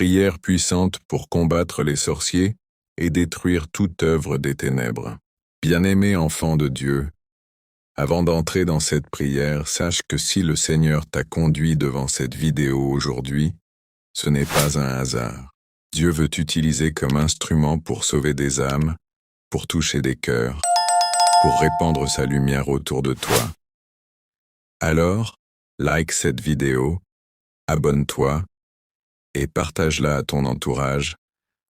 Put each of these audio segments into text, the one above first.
Prière puissante pour combattre les sorciers et détruire toute œuvre des ténèbres. Bien-aimé enfant de Dieu, avant d'entrer dans cette prière, sache que si le Seigneur t'a conduit devant cette vidéo aujourd'hui, ce n'est pas un hasard. Dieu veut t'utiliser comme instrument pour sauver des âmes, pour toucher des cœurs, pour répandre sa lumière autour de toi. Alors, like cette vidéo, abonne-toi et partage-la à ton entourage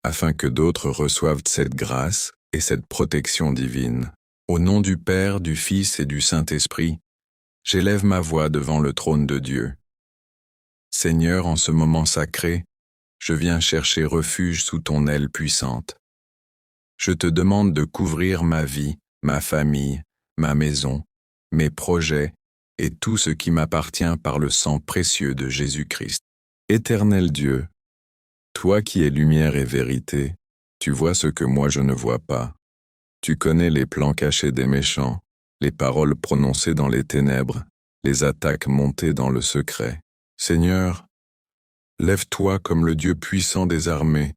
afin que d'autres reçoivent cette grâce et cette protection divine. Au nom du Père, du Fils et du Saint-Esprit, j'élève ma voix devant le trône de Dieu. Seigneur, en ce moment sacré, je viens chercher refuge sous ton aile puissante. Je te demande de couvrir ma vie, ma famille, ma maison, mes projets et tout ce qui m'appartient par le sang précieux de Jésus-Christ. Éternel Dieu, toi qui es lumière et vérité, tu vois ce que moi je ne vois pas. Tu connais les plans cachés des méchants, les paroles prononcées dans les ténèbres, les attaques montées dans le secret. Seigneur, lève-toi comme le Dieu puissant des armées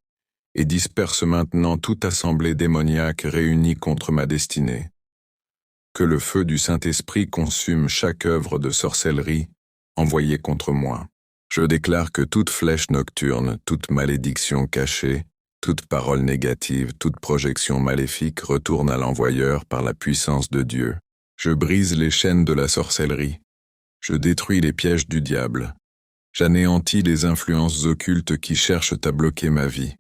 et disperse maintenant toute assemblée démoniaque réunie contre ma destinée. Que le feu du Saint-Esprit consume chaque œuvre de sorcellerie envoyée contre moi. Je déclare que toute flèche nocturne, toute malédiction cachée, toute parole négative, toute projection maléfique retourne à l'envoyeur par la puissance de Dieu. Je brise les chaînes de la sorcellerie. Je détruis les pièges du diable. J'anéantis les influences occultes qui cherchent à bloquer ma vie.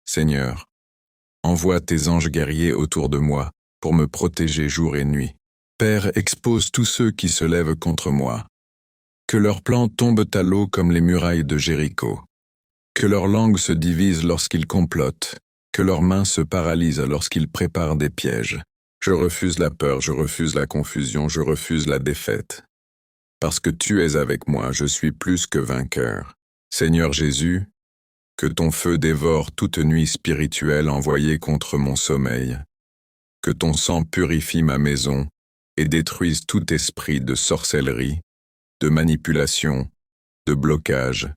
Seigneur, envoie tes anges guerriers autour de moi pour me protéger jour et nuit. Père, expose tous ceux qui se lèvent contre moi. Que leurs plans tombent à l'eau comme les murailles de Jéricho. Que leurs langues se divisent lorsqu'ils complotent. Que leurs mains se paralysent lorsqu'ils préparent des pièges. Je refuse la peur, je refuse la confusion, je refuse la défaite. Parce que tu es avec moi, je suis plus que vainqueur. Seigneur Jésus, que ton feu dévore toute nuit spirituelle envoyée contre mon sommeil. Que ton sang purifie ma maison et détruise tout esprit de sorcellerie, de manipulation, de blocage,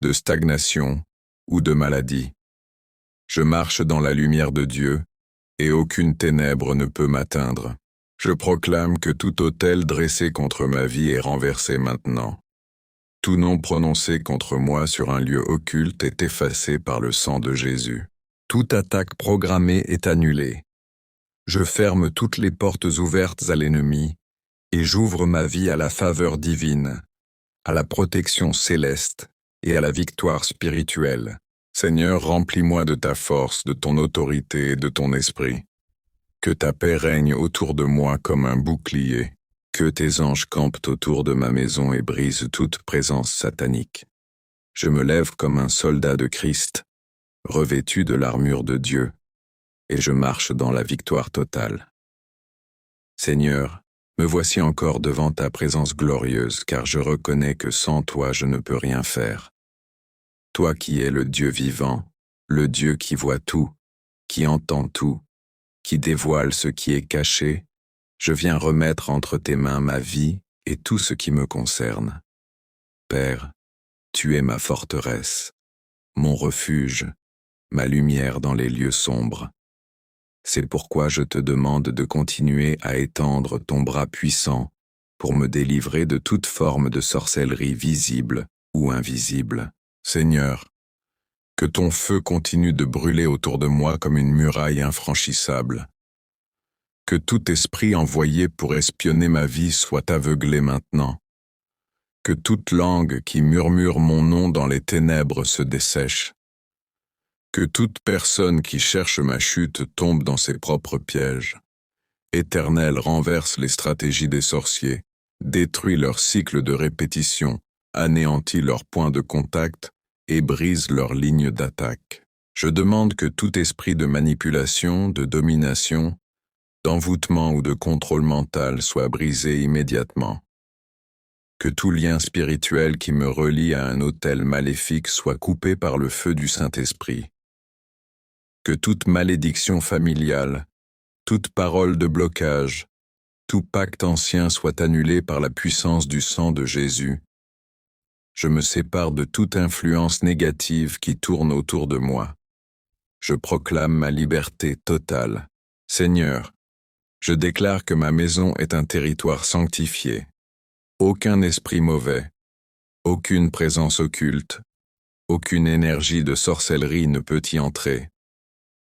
de stagnation ou de maladie. Je marche dans la lumière de Dieu et aucune ténèbre ne peut m'atteindre. Je proclame que tout autel dressé contre ma vie est renversé maintenant. Tout nom prononcé contre moi sur un lieu occulte est effacé par le sang de Jésus. Toute attaque programmée est annulée. Je ferme toutes les portes ouvertes à l'ennemi et j'ouvre ma vie à la faveur divine, à la protection céleste et à la victoire spirituelle. Seigneur, remplis-moi de ta force, de ton autorité et de ton esprit. Que ta paix règne autour de moi comme un bouclier. Que tes anges campent autour de ma maison et brisent toute présence satanique. Je me lève comme un soldat de Christ, revêtu de l'armure de Dieu, et je marche dans la victoire totale. Seigneur, me voici encore devant ta présence glorieuse, car je reconnais que sans toi je ne peux rien faire. Toi qui es le Dieu vivant, le Dieu qui voit tout, qui entend tout, qui dévoile ce qui est caché, je viens remettre entre tes mains ma vie et tout ce qui me concerne. Père, tu es ma forteresse, mon refuge, ma lumière dans les lieux sombres. C'est pourquoi je te demande de continuer à étendre ton bras puissant pour me délivrer de toute forme de sorcellerie visible ou invisible. Seigneur, que ton feu continue de brûler autour de moi comme une muraille infranchissable. Que tout esprit envoyé pour espionner ma vie soit aveuglé maintenant. Que toute langue qui murmure mon nom dans les ténèbres se dessèche. Que toute personne qui cherche ma chute tombe dans ses propres pièges. Éternel, renverse les stratégies des sorciers, détruis leur cycle de répétition, anéantis leur point de contact et brise leur ligne d'attaque. Je demande que tout esprit de manipulation, de domination, d'envoûtement ou de contrôle mental soit brisé immédiatement. Que tout lien spirituel qui me relie à un autel maléfique soit coupé par le feu du Saint-Esprit. Que toute malédiction familiale, toute parole de blocage, tout pacte ancien soit annulé par la puissance du sang de Jésus. Je me sépare de toute influence négative qui tourne autour de moi. Je proclame ma liberté totale. Seigneur, je déclare que ma maison est un territoire sanctifié. Aucun esprit mauvais, aucune présence occulte, aucune énergie de sorcellerie ne peut y entrer.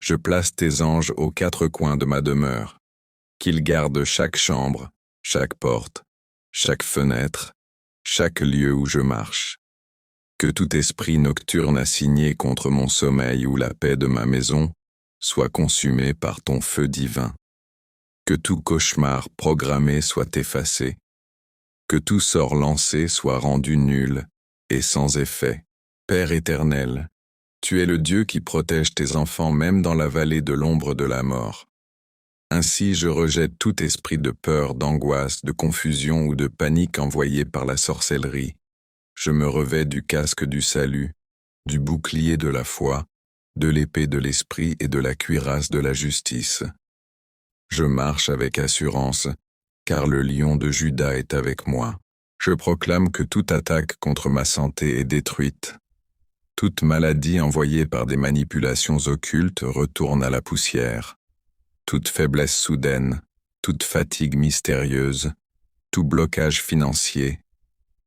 Je place tes anges aux quatre coins de ma demeure, qu'ils gardent chaque chambre, chaque porte, chaque fenêtre, chaque lieu où je marche. Que tout esprit nocturne assigné contre mon sommeil ou la paix de ma maison soit consumé par ton feu divin. Que tout cauchemar programmé soit effacé. Que tout sort lancé soit rendu nul et sans effet. Père éternel, tu es le Dieu qui protège tes enfants même dans la vallée de l'ombre de la mort. Ainsi je rejette tout esprit de peur, d'angoisse, de confusion ou de panique envoyé par la sorcellerie. Je me revêts du casque du salut, du bouclier de la foi, de l'épée de l'esprit et de la cuirasse de la justice. Je marche avec assurance, car le lion de Juda est avec moi. Je proclame que toute attaque contre ma santé est détruite. Toute maladie envoyée par des manipulations occultes retourne à la poussière. Toute faiblesse soudaine, toute fatigue mystérieuse, tout blocage financier,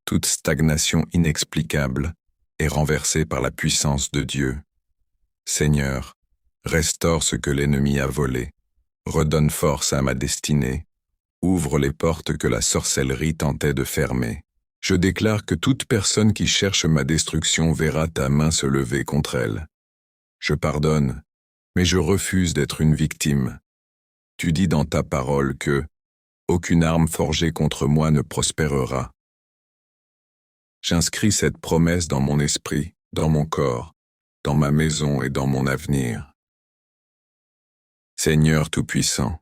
toute stagnation inexplicable est renversée par la puissance de Dieu. Seigneur, restaure ce que l'ennemi a volé, redonne force à ma destinée, ouvre les portes que la sorcellerie tentait de fermer. Je déclare que toute personne qui cherche ma destruction verra ta main se lever contre elle. Je pardonne, mais je refuse d'être une victime. Tu dis dans ta parole que « aucune arme forgée contre moi ne prospérera ». J'inscris cette promesse dans mon esprit, dans mon corps, dans ma maison et dans mon avenir. Seigneur Tout-Puissant,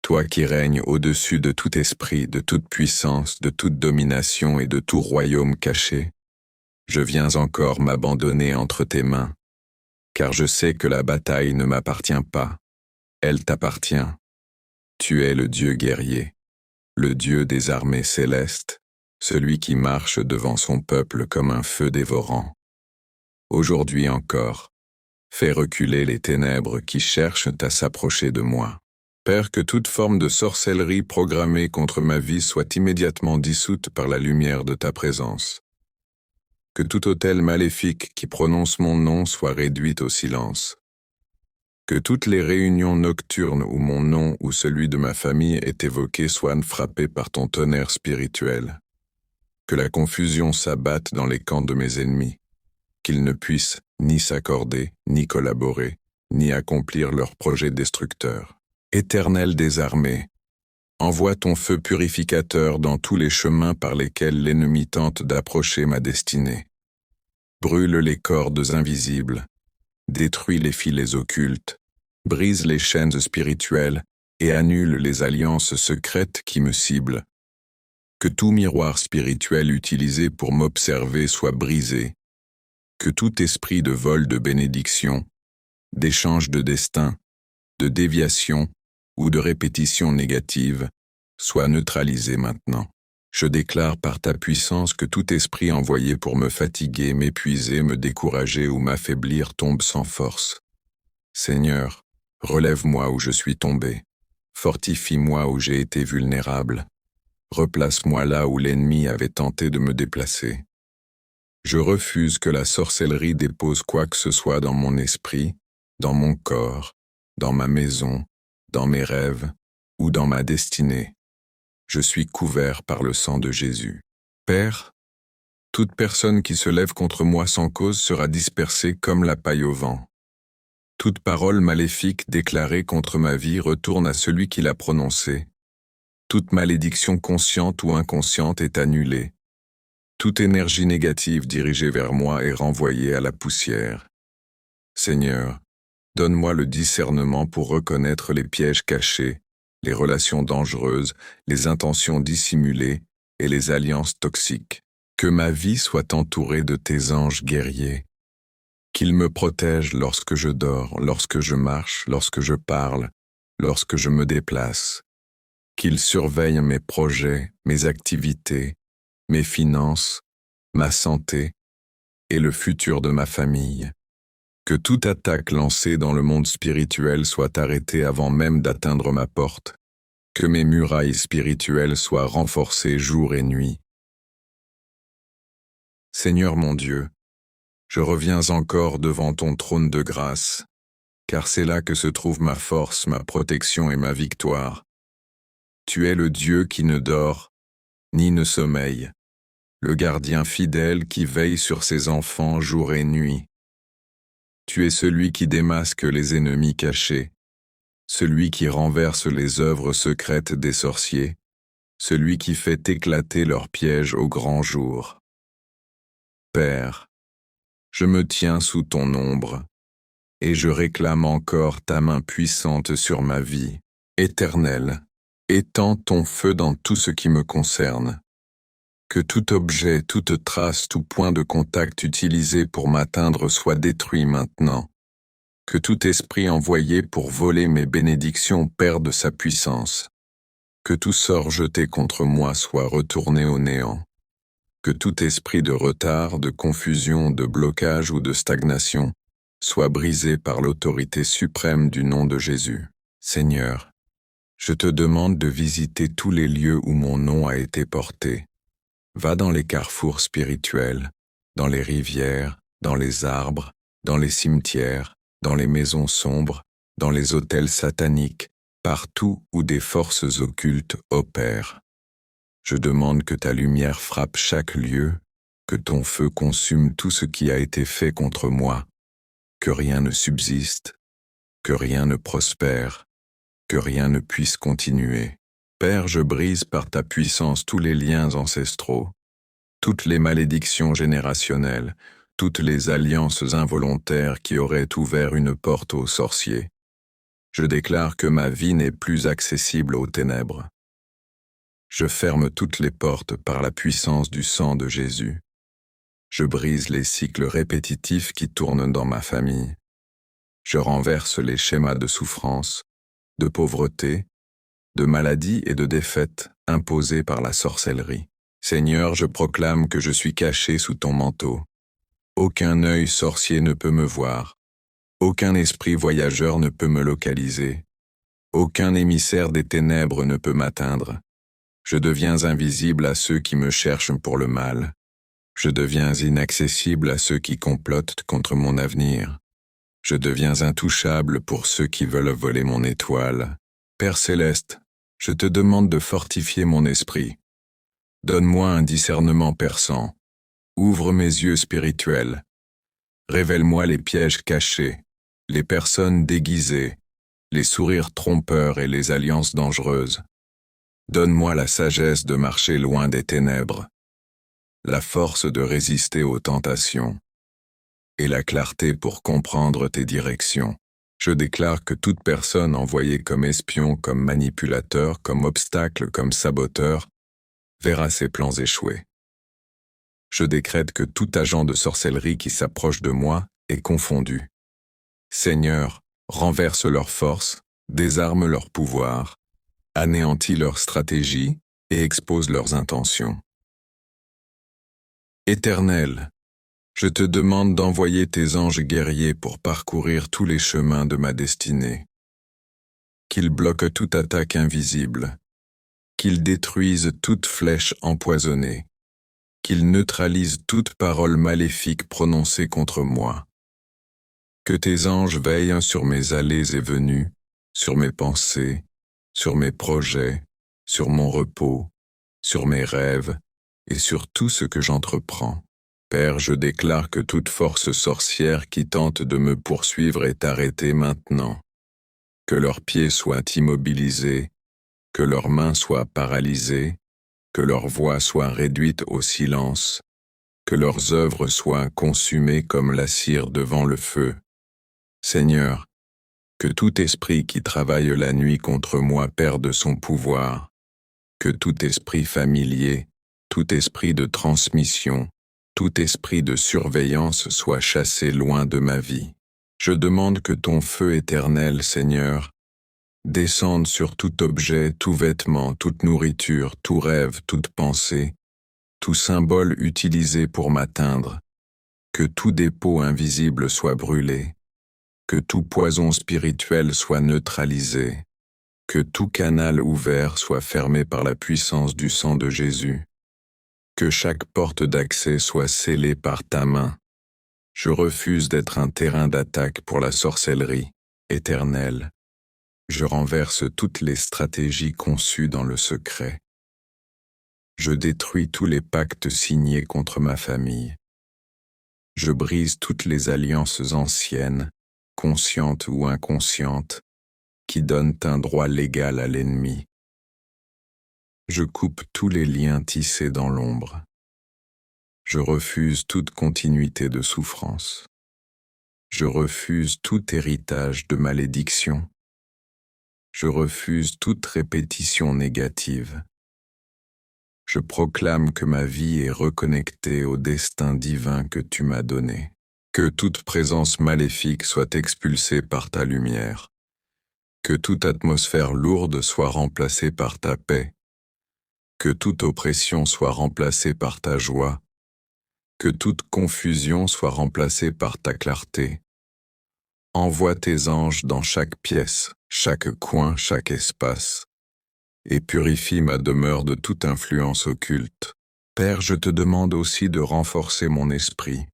toi qui règnes au-dessus de tout esprit, de toute puissance, de toute domination et de tout royaume caché, je viens encore m'abandonner entre tes mains, car je sais que la bataille ne m'appartient pas, elle t'appartient. Tu es le Dieu guerrier, le Dieu des armées célestes, celui qui marche devant son peuple comme un feu dévorant. Aujourd'hui encore, fais reculer les ténèbres qui cherchent à s'approcher de moi. Père, que toute forme de sorcellerie programmée contre ma vie soit immédiatement dissoute par la lumière de ta présence. Que tout autel maléfique qui prononce mon nom soit réduit au silence. Que toutes les réunions nocturnes où mon nom ou celui de ma famille est évoqué soient frappées par ton tonnerre spirituel. Que la confusion s'abatte dans les camps de mes ennemis, qu'ils ne puissent ni s'accorder, ni collaborer, ni accomplir leurs projets destructeurs. Éternel des armées, envoie ton feu purificateur dans tous les chemins par lesquels l'ennemi tente d'approcher ma destinée. Brûle les cordes invisibles, détruis les filets occultes, brise les chaînes spirituelles et annule les alliances secrètes qui me ciblent. Que tout miroir spirituel utilisé pour m'observer soit brisé. Que tout esprit de vol de bénédiction, d'échange de destin, de déviation ou de répétition négative soit neutralisé maintenant. Je déclare par ta puissance que tout esprit envoyé pour me fatiguer, m'épuiser, me décourager ou m'affaiblir tombe sans force. Seigneur, relève-moi où je suis tombé. Fortifie-moi où j'ai été vulnérable. Replace-moi là où l'ennemi avait tenté de me déplacer. Je refuse que la sorcellerie dépose quoi que ce soit dans mon esprit, dans mon corps, dans ma maison, dans mes rêves ou dans ma destinée. Je suis couvert par le sang de Jésus. Père, toute personne qui se lève contre moi sans cause sera dispersée comme la paille au vent. Toute parole maléfique déclarée contre ma vie retourne à celui qui l'a prononcée. Toute malédiction consciente ou inconsciente est annulée. Toute énergie négative dirigée vers moi est renvoyée à la poussière. Seigneur, donne-moi le discernement pour reconnaître les pièges cachés, les relations dangereuses, les intentions dissimulées et les alliances toxiques. Que ma vie soit entourée de tes anges guerriers. Qu'ils me protègent lorsque je dors, lorsque je marche, lorsque je parle, lorsque je me déplace. Qu'ils surveillent mes projets, mes activités, mes finances, ma santé et le futur de ma famille. Que toute attaque lancée dans le monde spirituel soit arrêtée avant même d'atteindre ma porte. Que mes murailles spirituelles soient renforcées jour et nuit. Seigneur mon Dieu, je reviens encore devant ton trône de grâce, car c'est là que se trouve ma force, ma protection et ma victoire. Tu es le Dieu qui ne dort, ni ne sommeille, le gardien fidèle qui veille sur ses enfants jour et nuit. Tu es celui qui démasque les ennemis cachés, celui qui renverse les œuvres secrètes des sorciers, celui qui fait éclater leurs pièges au grand jour. Père, je me tiens sous ton ombre, et je réclame encore ta main puissante sur ma vie, éternelle. Étends ton feu dans tout ce qui me concerne. Que tout objet, toute trace, tout point de contact utilisé pour m'atteindre soit détruit maintenant. Que tout esprit envoyé pour voler mes bénédictions perde sa puissance. Que tout sort jeté contre moi soit retourné au néant. Que tout esprit de retard, de confusion, de blocage ou de stagnation soit brisé par l'autorité suprême du nom de Jésus. Seigneur, je te demande de visiter tous les lieux où mon nom a été porté. Va dans les carrefours spirituels, dans les rivières, dans les arbres, dans les cimetières, dans les maisons sombres, dans les hôtels sataniques, partout où des forces occultes opèrent. Je demande que ta lumière frappe chaque lieu, que ton feu consume tout ce qui a été fait contre moi, que rien ne subsiste, que rien ne prospère, que rien ne puisse continuer. Père, je brise par ta puissance tous les liens ancestraux, toutes les malédictions générationnelles, toutes les alliances involontaires qui auraient ouvert une porte aux sorciers. Je déclare que ma vie n'est plus accessible aux ténèbres. Je ferme toutes les portes par la puissance du sang de Jésus. Je brise les cycles répétitifs qui tournent dans ma famille. Je renverse les schémas de souffrance, de pauvreté, de maladie et de défaite imposés par la sorcellerie. Seigneur, je proclame que je suis caché sous ton manteau. Aucun œil sorcier ne peut me voir. Aucun esprit voyageur ne peut me localiser. Aucun émissaire des ténèbres ne peut m'atteindre. Je deviens invisible à ceux qui me cherchent pour le mal. Je deviens inaccessible à ceux qui complotent contre mon avenir. Je deviens intouchable pour ceux qui veulent voler mon étoile. Père céleste, je te demande de fortifier mon esprit. Donne-moi un discernement perçant. Ouvre mes yeux spirituels. Révèle-moi les pièges cachés, les personnes déguisées, les sourires trompeurs et les alliances dangereuses. Donne-moi la sagesse de marcher loin des ténèbres, la force de résister aux tentations et la clarté pour comprendre tes directions. Je déclare que toute personne envoyée comme espion, comme manipulateur, comme obstacle, comme saboteur, verra ses plans échouer. Je décrète que tout agent de sorcellerie qui s'approche de moi est confondu. Seigneur, renverse leurs forces, désarme leur pouvoir, anéantis leurs stratégies et expose leurs intentions. Éternel, je te demande d'envoyer tes anges guerriers pour parcourir tous les chemins de ma destinée. Qu'ils bloquent toute attaque invisible, qu'ils détruisent toute flèche empoisonnée, qu'ils neutralisent toute parole maléfique prononcée contre moi. Que tes anges veillent sur mes allées et venues, sur mes pensées, sur mes projets, sur mon repos, sur mes rêves et sur tout ce que j'entreprends. Père, je déclare que toute force sorcière qui tente de me poursuivre est arrêtée maintenant. Que leurs pieds soient immobilisés, que leurs mains soient paralysées, que leur voix soit réduite au silence, que leurs œuvres soient consumées comme la cire devant le feu. Seigneur, que tout esprit qui travaille la nuit contre moi perde son pouvoir, que tout esprit familier, tout esprit de transmission, tout esprit de surveillance soit chassé loin de ma vie. Je demande que ton feu éternel, Seigneur, descende sur tout objet, tout vêtement, toute nourriture, tout rêve, toute pensée, tout symbole utilisé pour m'atteindre, que tout dépôt invisible soit brûlé, que tout poison spirituel soit neutralisé, que tout canal ouvert soit fermé par la puissance du sang de Jésus, que chaque porte d'accès soit scellée par ta main. Je refuse d'être un terrain d'attaque pour la sorcellerie éternelle. Je renverse toutes les stratégies conçues dans le secret. Je détruis tous les pactes signés contre ma famille. Je brise toutes les alliances anciennes, conscientes ou inconscientes, qui donnent un droit légal à l'ennemi. Je coupe tous les liens tissés dans l'ombre. Je refuse toute continuité de souffrance. Je refuse tout héritage de malédiction. Je refuse toute répétition négative. Je proclame que ma vie est reconnectée au destin divin que tu m'as donné. Que toute présence maléfique soit expulsée par ta lumière. Que toute atmosphère lourde soit remplacée par ta paix. Que toute oppression soit remplacée par ta joie. Que toute confusion soit remplacée par ta clarté. Envoie tes anges dans chaque pièce, chaque coin, chaque espace, et purifie ma demeure de toute influence occulte. Père, je te demande aussi de renforcer mon esprit.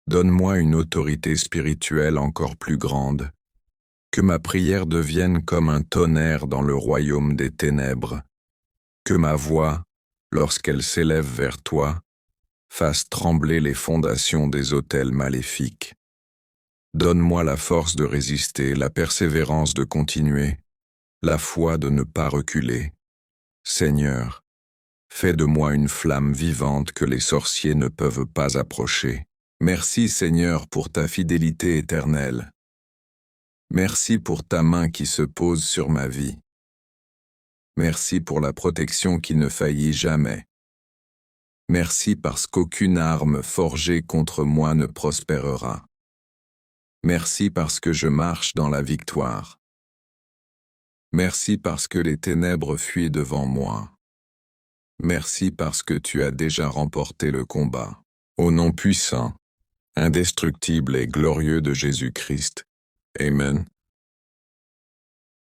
Donne-moi une autorité spirituelle encore plus grande. Que ma prière devienne comme un tonnerre dans le royaume des ténèbres. Que ma voix, lorsqu'elle s'élève vers toi, fasse trembler les fondations des autels maléfiques. Donne-moi la force de résister, la persévérance de continuer, la foi de ne pas reculer. Seigneur, fais de moi une flamme vivante que les sorciers ne peuvent pas approcher. Merci Seigneur pour ta fidélité éternelle. Merci pour ta main qui se pose sur ma vie. Merci pour la protection qui ne faillit jamais. Merci parce qu'aucune arme forgée contre moi ne prospérera. Merci parce que je marche dans la victoire. Merci parce que les ténèbres fuient devant moi. Merci parce que tu as déjà remporté le combat. Au nom puissant, indestructible et glorieux de Jésus-Christ. Amen.